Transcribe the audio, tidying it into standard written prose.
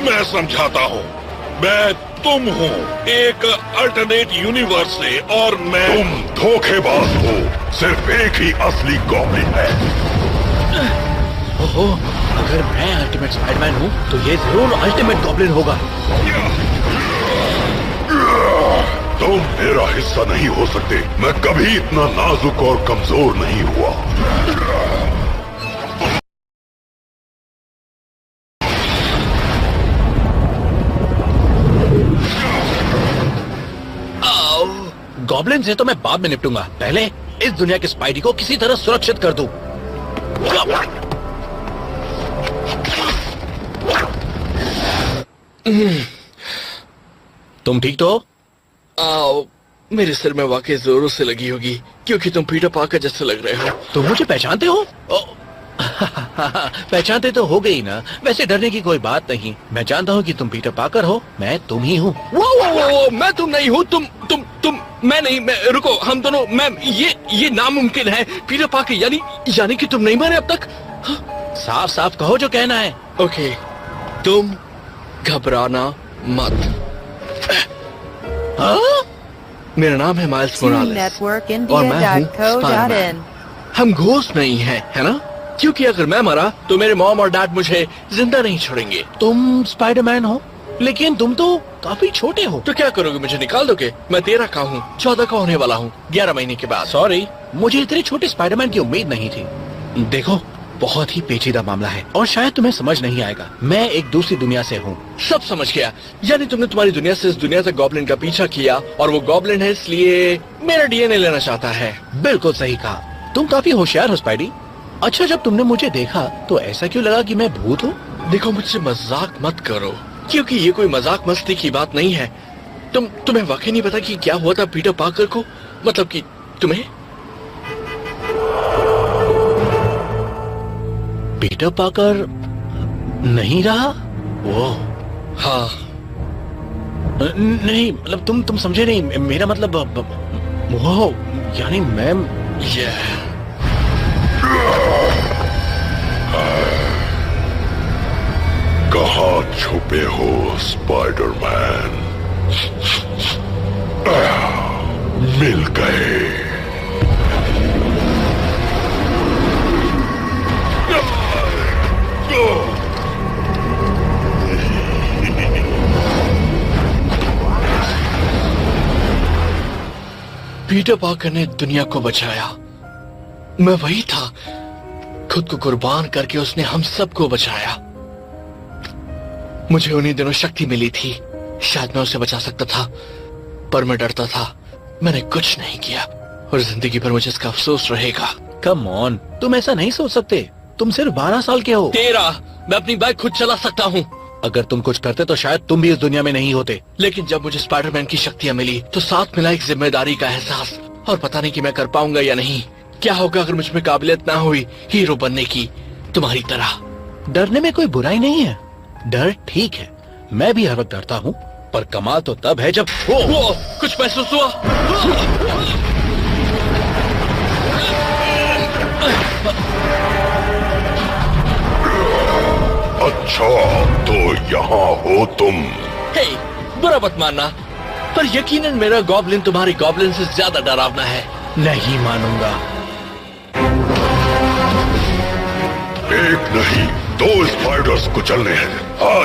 मैं समझाता हूँ। मैं तुम हो एक अल्टरनेट यूनिवर्स से, और मैं। तुम धोखेबाज हो। सिर्फ एक ही असली गॉब्लिन है। ओहो, अगर मैं अल्टीमेट स्पाइडरमैन हूँ तो ये जरूर अल्टीमेट गॉब्लिन होगा। तुम मेरा हिस्सा नहीं हो सकते। मैं कभी इतना नाजुक और कमजोर नहीं हुआ। गॉब्लिन से तो मैं बाद में निपटूंगा, पहले इस दुनिया के स्पाइडी को किसी तरह सुरक्षित कर दूं। तुम ठीक तो हो? आओ, मेरे सिर में वाकई जोरों से लगी होगी, क्योंकि तुम पीटर पार्कर जैसे लग रहे हो। तुम मुझे पहचानते हो? पहचानते तो हो गई ना। वैसे डरने की कोई बात नहीं। मैं जानता हूँ कि तुम पीटर पार्कर हो, मैं तुम ही हूँ। वो, मैं तुम नहीं हूँ। तुम मैं नहीं। रुको, हम दोनों। मैम, ये नामुमकिन है। पीटर पार्कर यानी कि तुम नहीं मरे अब तक? साफ साफ कहो जो कहना है। ओके, तुम घबराना मत। मेरा नाम है माइल्स मोरालेस और मैं हूँ स्पाइडरमैन। हम घोस्ट नहीं हैं, है ना? क्योंकि अगर मैं मरा तो मेरे मॉम और डैड मुझे जिंदा नहीं छोड़ेंगे। तुम स्पाइडरमैन हो, लेकिन तुम तो काफी छोटे हो। तो क्या करोगे, मुझे निकाल दोगे? मैं 13 का हूँ, 14 का होने वाला हूँ 11 महीने के बाद। सॉरी, मुझे इतने छोटे स्पाइडरमैन की उम्मीद नहीं थी। देखो, बहुत ही पेचीदा मामला है और शायद तुम्हें समझ नहीं आएगा। मैं एक दूसरी दुनिया से हूँ। सब समझ गया। यानी तुमने तुम्हारी दुनिया से इस दुनिया तक गॉब्लिन का पीछा किया, और वो गॉब्लिन है इसलिए मेरा डीएनए लेना चाहता है। बिल्कुल सही कहा। तुम काफी होशियार हो स्पाइडी। अच्छा, जब तुमने मुझे देखा तो ऐसा क्यों लगा कि मैं भूत हूँ? देखो, मुझसे मजाक मत करो, क्योंकि ये कोई मजाक मस्ती की बात नहीं है। तुम्हें वाकई नहीं पता कि क्या हुआ था पीटर पार्कर को? मतलब कि तुम्हें? पीटर पार्कर नहीं रहा वो? हाँ। नहीं, मतलब तुम समझे नहीं। मेरा मतलब वो, यानी मैं। कहाँ छुपे हो स्पाइडरमैन? मिल गए। पीटर पार्कर ने दुनिया को बचाया। मैं वही था। खुद को कुर्बान करके उसने हम सबको बचाया। मुझे उन्हीं दिनों शक्ति मिली थी। शायद मैं उसे बचा सकता था, पर मैं डरता था। मैंने कुछ नहीं किया और जिंदगी भर मुझे इसका अफसोस रहेगा। कम ऑन, तुम ऐसा नहीं सोच सकते। तुम सिर्फ 12 साल के हो। 13। मैं अपनी बाइक खुद चला सकता हूँ। अगर तुम कुछ करते तो शायद तुम भी इस दुनिया में नहीं होते। लेकिन जब मुझे स्पाइडरमैन की शक्तियाँ मिली तो साथ मिला एक जिम्मेदारी का एहसास, और पता नहीं कि मैं कर पाऊंगा या नहीं। क्या होगा अगर मुझ में काबिलियत ना हुई हीरो बनने की, तुम्हारी तरह? डरने में कोई बुराई नहीं है। डर ठीक है, मैं भी हर वक्त डरता हूँ, पर कमाल तो तब है जब वो कुछ महसूस हुआ। अच्छा, तो यहाँ हो तुम। हे, बुरा मत मानना, पर यकीनन मेरा गॉब्लिन तुम्हारी गॉब्लिन से ज्यादा डरावना है। नहीं मानूंगा। एक नहीं, 2 स्पाइडर्स कुचलने हैं आज।